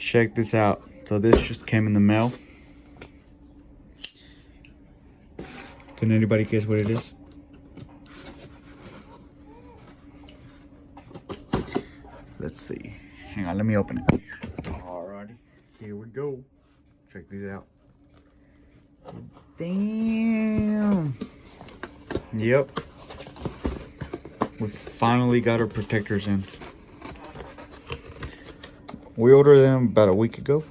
Check this out. So this just came in the mail. Can anybody guess what it is? Let's see. Hang on, let me open it. Alrighty, here we go. Check these out. Damn. Yep. We finally got our protectors in. We ordered them about a week ago,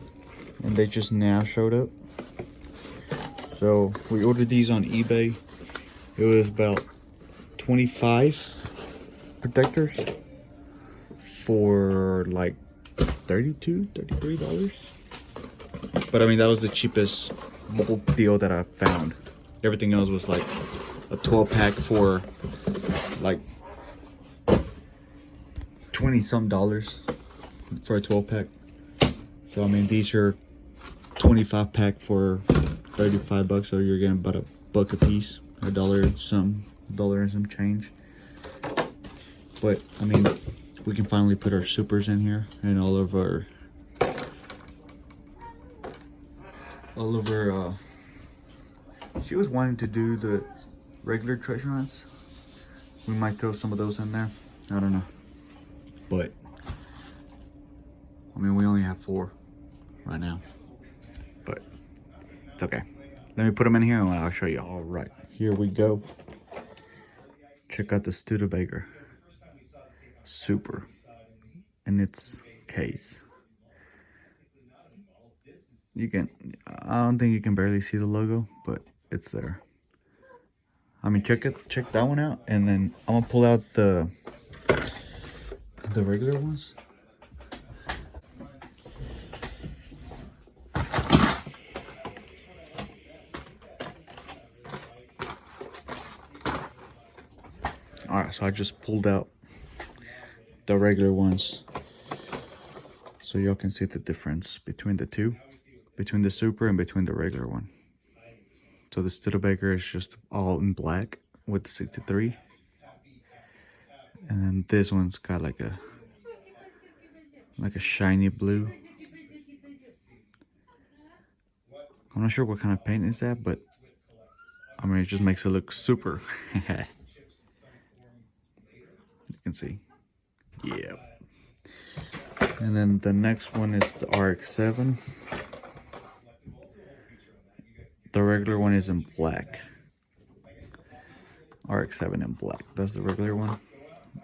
and they just now showed up. So we ordered these on eBay. It was about 25 protectors for like $33. But I mean, that was the cheapest bulk deal that I found. Everything else was like a 12-pack for like 20-some dollars for a 12-pack. So I mean, these are 25-pack for 35 bucks, so you're getting about $1 a piece, $1 and some change. But I mean, we can finally put our supers in here and all of our she was wanting to do the regular treasure hunts. We might throw some of those in there, I don't know. But I mean, we only have 4 right now, but it's okay. Let me put them in here and I'll show you. All right, here we go. Check out the Studebaker Super in its case. I don't think you can barely see the logo, but it's there. I mean, check that one out, and then I'm gonna pull out the regular ones. All right, so I just pulled out the regular ones so y'all can see the difference between the two, between the Super and between the regular one. So the Studebaker is just all in black with the 63, and then this one's got like a shiny blue. I'm not sure what kind of paint is that, but I mean, it just makes it look super. You can see. Yeah. And then the next one is the RX-7. The regular one is in black. RX-7 in black. That's the regular one.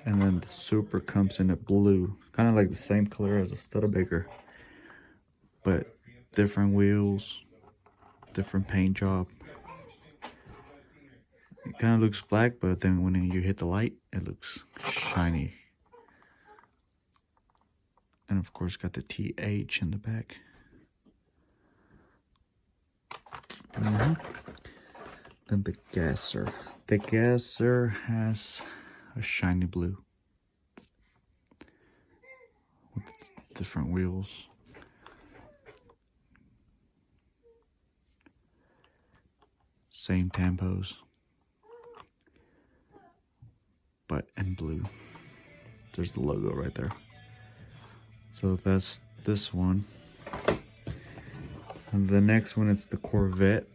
And then the Super comes in a blue. Kind of like the same color as a Studebaker, but different wheels, different paint job. It kind of looks black, but then when you hit the light, it looks shiny. And of course, got the TH in the back. Then the gasser. The gasser has a shiny blue with different wheels. Same tampos, but in blue. There's the logo right there. So that's this one. And the next one, it's the Corvette.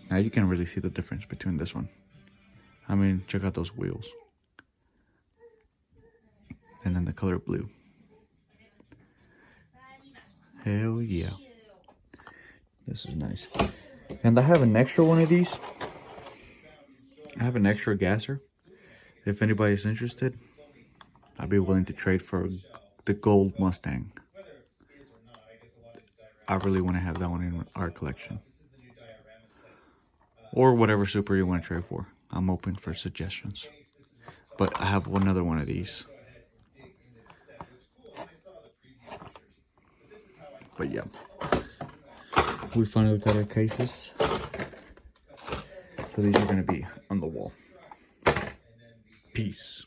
Now you can really see the difference between this one. I mean, check out those wheels. And then the color blue. Hell yeah. This is nice. And I have an extra one of these. I have an extra gasser. If anybody's interested, I'd be willing to trade for the gold Mustang. I really want to have that one in our collection. Or whatever Super you want to trade for. I'm open for suggestions. But I have another one of these. But yeah. We finally got our cases. So these are going to be on the wall. Peace.